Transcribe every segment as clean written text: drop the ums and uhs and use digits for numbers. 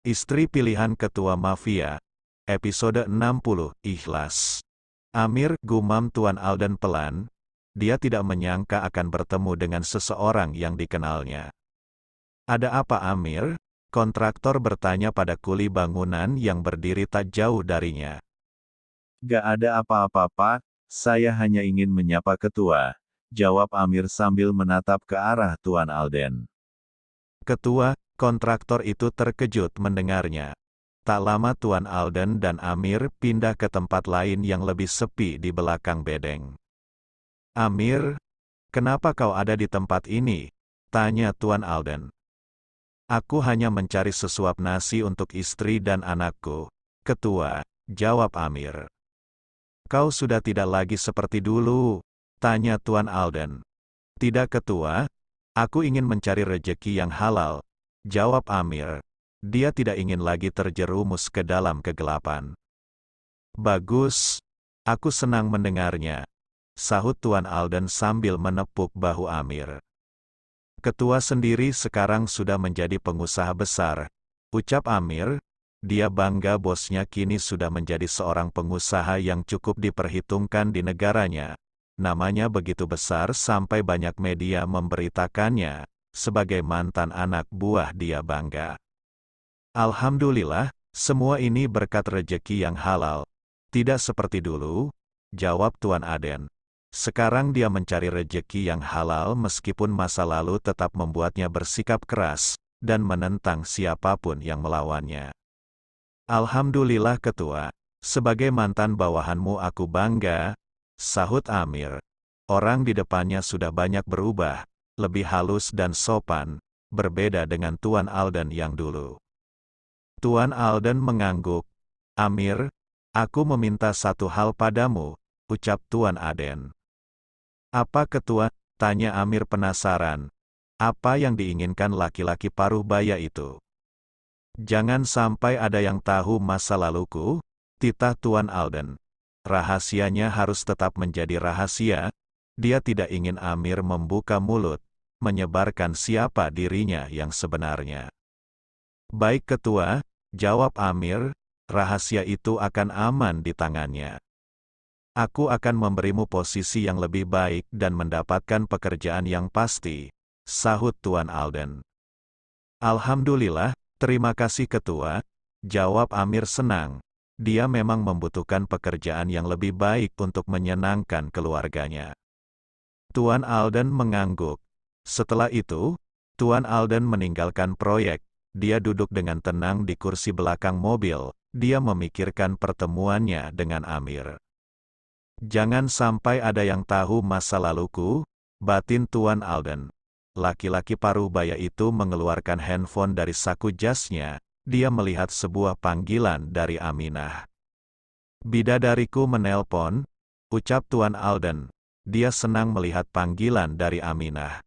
Istri pilihan ketua mafia. Episode 60, Ikhlas. Amir, gumam Tuan Alden pelan. Dia tidak menyangka akan bertemu dengan seseorang yang dikenalnya. Ada apa Amir? Kontraktor bertanya pada kuli bangunan yang berdiri tak jauh darinya. Gak ada apa-apa Pak, saya hanya ingin menyapa ketua, jawab Amir sambil menatap ke arah Tuan Alden. Ketua, kontraktor itu terkejut mendengarnya. Tak lama Tuan Alden dan Amir pindah ke tempat lain yang lebih sepi di belakang bedeng. Amir, kenapa kau ada di tempat ini? Tanya Tuan Alden. Aku hanya mencari sesuap nasi untuk istri dan anakku. Ketua, jawab Amir. Kau sudah tidak lagi seperti dulu? Tanya Tuan Alden. Tidak ketua, aku ingin mencari rejeki yang halal. Jawab Amir. Dia tidak ingin lagi terjerumus ke dalam kegelapan. Bagus, aku senang mendengarnya. Sahut Tuan Alden sambil menepuk bahu Amir. Ketua sendiri sekarang sudah menjadi pengusaha besar. Ucap Amir, dia bangga bosnya kini sudah menjadi seorang pengusaha yang cukup diperhitungkan di negaranya. Namanya begitu besar sampai banyak media memberitakannya, sebagai mantan anak buah dia bangga. Alhamdulillah, semua ini berkat rejeki yang halal. Tidak seperti dulu, jawab Tuan Alden. Sekarang dia mencari rejeki yang halal meskipun masa lalu tetap membuatnya bersikap keras, dan menentang siapapun yang melawannya. Alhamdulillah ketua, sebagai mantan bawahanmu aku bangga, sahut Amir. Orang di depannya sudah banyak berubah, lebih halus dan sopan, berbeda dengan Tuan Alden yang dulu. Tuan Alden mengangguk. Amir, aku meminta satu hal padamu, ucap Tuan Alden. Apa ketua? Tanya Amir penasaran. Apa yang diinginkan laki-laki paruh baya itu? Jangan sampai ada yang tahu masa laluku, titah Tuan Alden. Rahasianya harus tetap menjadi rahasia. Dia tidak ingin Amir membuka mulut, menyebarkan siapa dirinya yang sebenarnya. Baik ketua, jawab Amir, rahasia itu akan aman di tangannya. Aku akan memberimu posisi yang lebih baik dan mendapatkan pekerjaan yang pasti, sahut Tuan Alden. Alhamdulillah, terima kasih ketua, jawab Amir senang. Dia memang membutuhkan pekerjaan yang lebih baik untuk menyenangkan keluarganya. Tuan Alden mengangguk. Setelah itu, Tuan Alden meninggalkan proyek. Dia duduk dengan tenang di kursi belakang mobil. Dia memikirkan pertemuannya dengan Amir. Jangan sampai ada yang tahu masa laluku, batin Tuan Alden. Laki-laki paruh baya itu mengeluarkan handphone dari saku jasnya. Dia melihat sebuah panggilan dari Aminah. Bidadariku menelpon, ucap Tuan Alden. Dia senang melihat panggilan dari Aminah.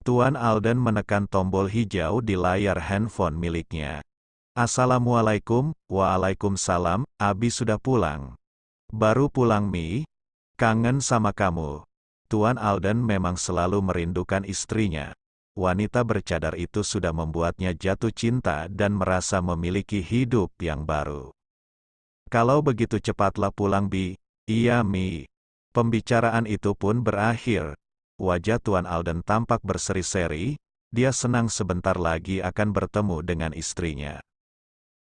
Tuan Alden menekan tombol hijau di layar handphone miliknya. Assalamualaikum, waalaikumsalam, Abi sudah pulang. Baru pulang Mi, kangen sama kamu. Tuan Alden memang selalu merindukan istrinya. Wanita bercadar itu sudah membuatnya jatuh cinta dan merasa memiliki hidup yang baru. Kalau begitu cepatlah pulang Bi. Iya Mi. Pembicaraan itu pun berakhir. Wajah Tuan Alden tampak berseri-seri, dia senang sebentar lagi akan bertemu dengan istrinya.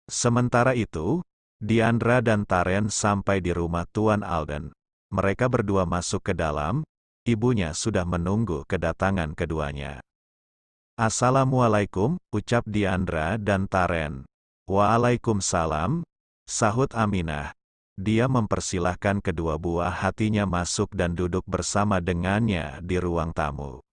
Sementara itu, Diandra dan Taren sampai di rumah Tuan Alden. Mereka berdua masuk ke dalam, ibunya sudah menunggu kedatangan keduanya. Assalamualaikum, ucap Diandra dan Taren. Waalaikumsalam, sahut Aminah. Dia mempersilahkan kedua buah hatinya masuk dan duduk bersama dengannya di ruang tamu.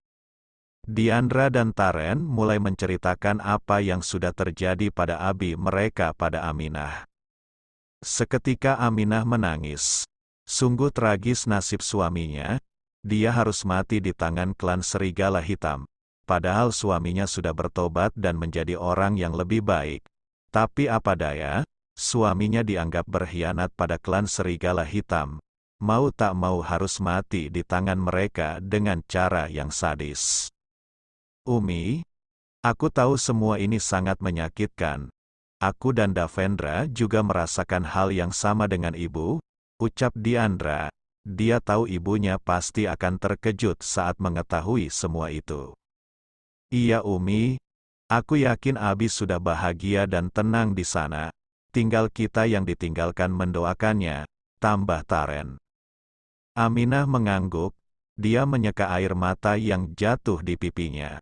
Diandra dan Taren mulai menceritakan apa yang sudah terjadi pada abi mereka pada Aminah. Seketika Aminah menangis. Sungguh tragis nasib suaminya, dia harus mati di tangan klan Serigala Hitam. Padahal suaminya sudah bertobat dan menjadi orang yang lebih baik. Tapi apa daya, suaminya dianggap berkhianat pada klan Serigala Hitam. Mau tak mau harus mati di tangan mereka dengan cara yang sadis. Umi, aku tahu semua ini sangat menyakitkan. Aku dan Davendra juga merasakan hal yang sama dengan ibu, ucap Diandra. Dia tahu ibunya pasti akan terkejut saat mengetahui semua itu. Iya Umi, aku yakin Abi sudah bahagia dan tenang di sana. Tinggal kita yang ditinggalkan mendoakannya, tambah Taren. Aminah mengangguk, dia menyeka air mata yang jatuh di pipinya.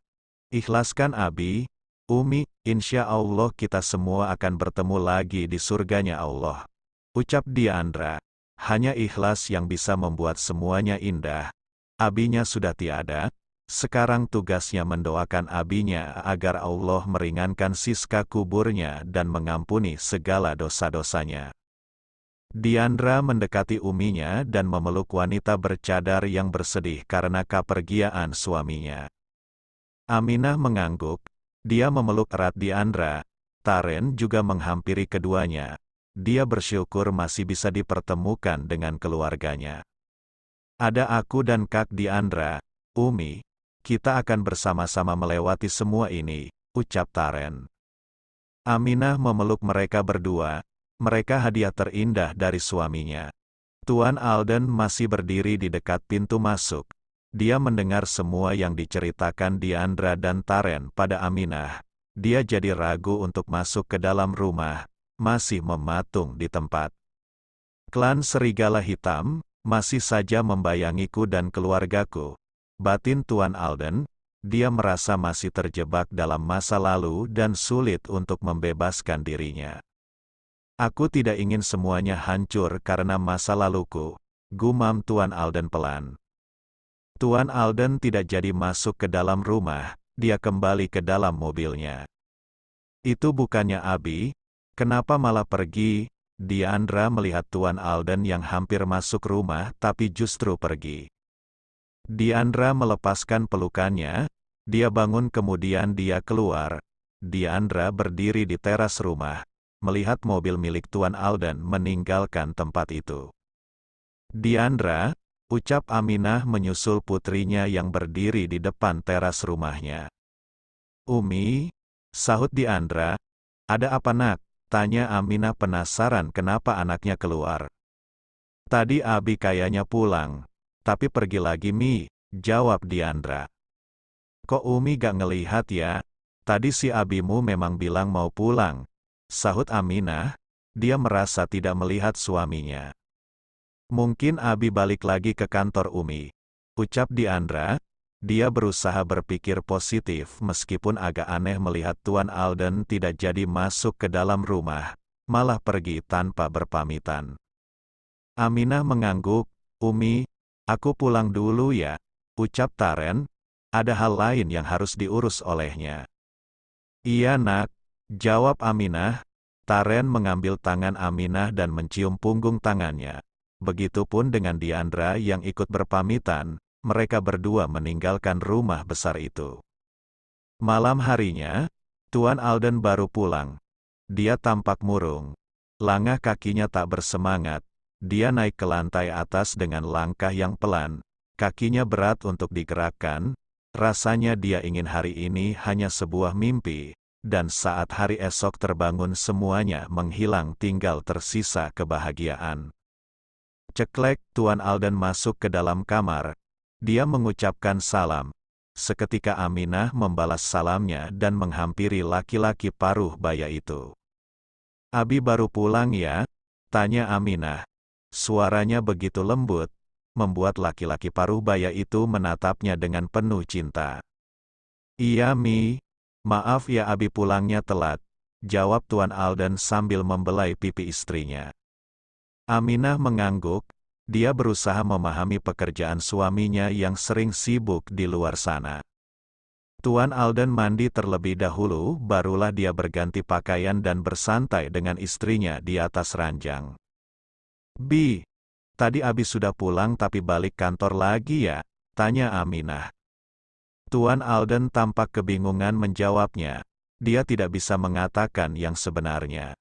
Ikhlaskan Abi, Umi, insya Allah kita semua akan bertemu lagi di surganya Allah. Ucap Diandra, hanya ikhlas yang bisa membuat semuanya indah. Abinya sudah tiada, sekarang tugasnya mendoakan abinya agar Allah meringankan siska kuburnya dan mengampuni segala dosa-dosanya. Diandra mendekati uminya dan memeluk wanita bercadar yang bersedih karena kepergian suaminya. Aminah mengangguk, dia memeluk erat Diandra. Taren juga menghampiri keduanya. Dia bersyukur masih bisa dipertemukan dengan keluarganya. Ada aku dan Kak Diandra, Umi, kita akan bersama-sama melewati semua ini, ucap Taren. Aminah memeluk mereka berdua, mereka hadiah terindah dari suaminya. Tuan Alden masih berdiri di dekat pintu masuk. Dia mendengar semua yang diceritakan Diandra dan Taren pada Aminah. Dia jadi ragu untuk masuk ke dalam rumah, masih mematung di tempat. Klan Serigala Hitam masih saja membayangiku dan keluargaku. Batin Tuan Alden, dia merasa masih terjebak dalam masa lalu dan sulit untuk membebaskan dirinya. Aku tidak ingin semuanya hancur karena masa laluku, gumam Tuan Alden pelan. Tuan Alden tidak jadi masuk ke dalam rumah, dia kembali ke dalam mobilnya. Itu bukannya Abi, kenapa malah pergi? Diandra melihat Tuan Alden yang hampir masuk rumah tapi justru pergi. Diandra melepaskan pelukannya, dia bangun kemudian dia keluar. Diandra berdiri di teras rumah, melihat mobil milik Tuan Alden meninggalkan tempat itu. Diandra, ucap Aminah menyusul putrinya yang berdiri di depan teras rumahnya. Umi, sahut Diandra, ada apa nak? Tanya Aminah penasaran kenapa anaknya keluar. Tadi Abi kayaknya pulang, tapi pergi lagi Mi, jawab Diandra. Kok Umi gak ngelihat ya? Tadi si Abimu memang bilang mau pulang, sahut Aminah, dia merasa tidak melihat suaminya. Mungkin Abi balik lagi ke kantor Umi, ucap Diandra. Dia berusaha berpikir positif meskipun agak aneh melihat Tuan Alden tidak jadi masuk ke dalam rumah, malah pergi tanpa berpamitan. Aminah mengangguk, Umi, aku pulang dulu ya, ucap Taren, ada hal lain yang harus diurus olehnya. Iya nak, jawab Aminah. Taren mengambil tangan Aminah dan mencium punggung tangannya. Begitupun dengan Diandra yang ikut berpamitan, mereka berdua meninggalkan rumah besar itu. Malam harinya, Tuan Alden baru pulang. Dia tampak murung. Langkah kakinya tak bersemangat. Dia naik ke lantai atas dengan langkah yang pelan. Kakinya berat untuk digerakkan. Rasanya dia ingin hari ini hanya sebuah mimpi. Dan saat hari esok terbangun semuanya menghilang tinggal tersisa kebahagiaan. Ceklek, Tuan Alden masuk ke dalam kamar. Dia mengucapkan salam. Seketika Aminah membalas salamnya dan menghampiri laki-laki paruh baya itu. Abi baru pulang ya? Tanya Aminah. Suaranya begitu lembut, membuat laki-laki paruh baya itu menatapnya dengan penuh cinta. Iya Mi, maaf ya Abi pulangnya telat, jawab Tuan Alden sambil membelai pipi istrinya. Aminah mengangguk. Dia berusaha memahami pekerjaan suaminya yang sering sibuk di luar sana. Tuan Alden mandi terlebih dahulu, barulah dia berganti pakaian dan bersantai dengan istrinya di atas ranjang. Bi, tadi Abi sudah pulang tapi balik kantor lagi ya? Tanya Aminah. Tuan Alden tampak kebingungan menjawabnya. Dia tidak bisa mengatakan yang sebenarnya.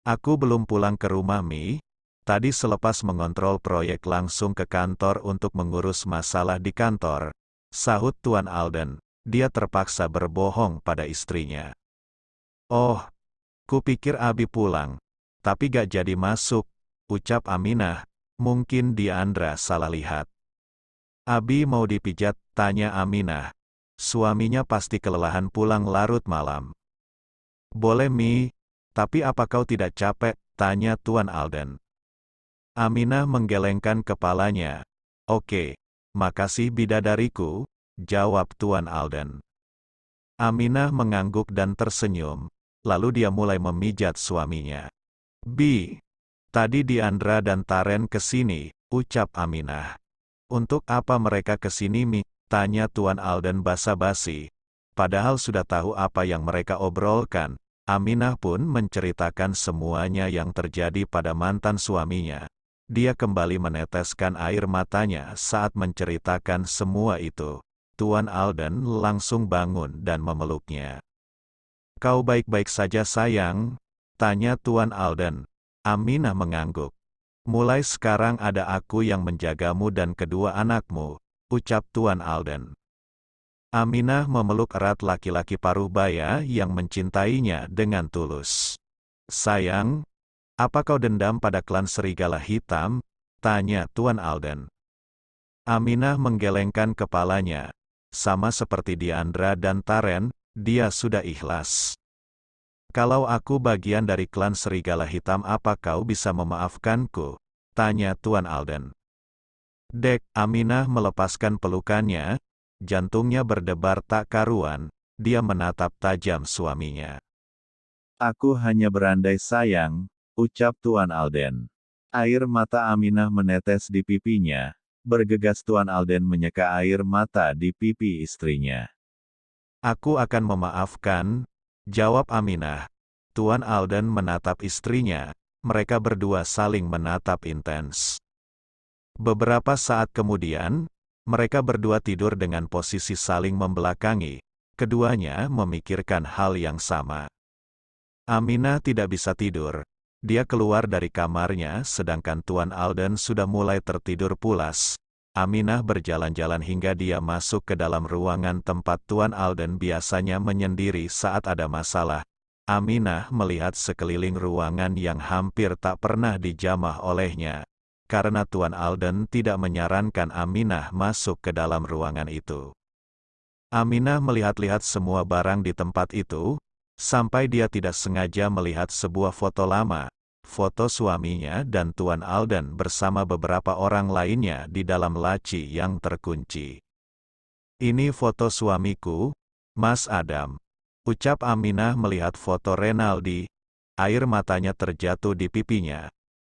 Aku belum pulang ke rumah Mi. Tadi selepas mengontrol proyek langsung ke kantor untuk mengurus masalah di kantor, sahut Tuan Alden. Dia terpaksa berbohong pada istrinya. Oh, Kupikir Abi pulang. Tapi gak jadi masuk, ucap Aminah. Mungkin Diandra salah lihat. Abi mau dipijat, tanya Aminah. Suaminya pasti kelelahan pulang larut malam. Boleh Mi, tapi apa kau tidak capek? Tanya Tuan Alden. Aminah menggelengkan kepalanya. Oke, makasih bidadariku, jawab Tuan Alden. Aminah mengangguk dan tersenyum, lalu dia mulai memijat suaminya. Bi, tadi Diandra dan Taren kesini, ucap Aminah. Untuk apa mereka kesini Mi? Tanya Tuan Alden basa-basi. Padahal sudah tahu apa yang mereka obrolkan. Aminah pun menceritakan semuanya yang terjadi pada mantan suaminya. Dia kembali meneteskan air matanya saat menceritakan semua itu. Tuan Alden langsung bangun dan memeluknya. Kau baik-baik saja sayang? Tanya Tuan Alden. Aminah mengangguk. Mulai sekarang ada aku yang menjagamu dan kedua anakmu, ucap Tuan Alden. Aminah memeluk erat laki-laki paruh baya yang mencintainya dengan tulus. Sayang, apa kau dendam pada klan Serigala Hitam? Tanya Tuan Alden. Aminah menggelengkan kepalanya. Sama seperti Diandra dan Taren, dia sudah ikhlas. Kalau aku bagian dari klan Serigala Hitam, apa kau bisa memaafkanku? Tanya Tuan Alden. Dek, Aminah melepaskan pelukannya. Jantungnya berdebar tak karuan, dia menatap tajam suaminya. Aku hanya berandai sayang, ucap Tuan Alden. Air mata Aminah menetes di pipinya. Bergegas Tuan Alden menyeka air mata di pipi istrinya. Aku akan memaafkan, jawab Aminah. Tuan Alden menatap istrinya, mereka berdua saling menatap intens. Beberapa saat kemudian, mereka berdua tidur dengan posisi saling membelakangi. Keduanya memikirkan hal yang sama. Aminah tidak bisa tidur. Dia keluar dari kamarnya sedangkan Tuan Alden sudah mulai tertidur pulas. Aminah berjalan-jalan hingga dia masuk ke dalam ruangan tempat Tuan Alden biasanya menyendiri saat ada masalah. Aminah melihat sekeliling ruangan yang hampir tak pernah dijamah olehnya. Karena Tuan Alden tidak menyarankan Aminah masuk ke dalam ruangan itu. Aminah melihat-lihat semua barang di tempat itu, sampai dia tidak sengaja melihat sebuah foto lama, foto suaminya dan Tuan Alden bersama beberapa orang lainnya di dalam laci yang terkunci. Ini foto suamiku, Mas Adam, ucap Aminah melihat foto Renaldi. Air matanya terjatuh di pipinya.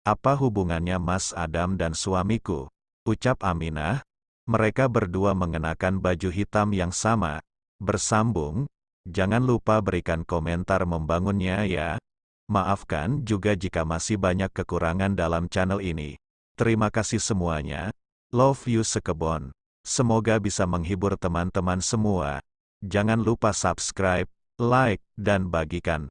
Apa hubungannya Mas Adam dan suamiku? Ucap Aminah. Mereka berdua mengenakan baju hitam yang sama. Bersambung. Jangan lupa berikan komentar membangunnya ya. Maafkan juga jika masih banyak kekurangan dalam channel ini. Terima kasih semuanya. Love you sekebon. Semoga bisa menghibur teman-teman semua. Jangan lupa subscribe, like, dan bagikan.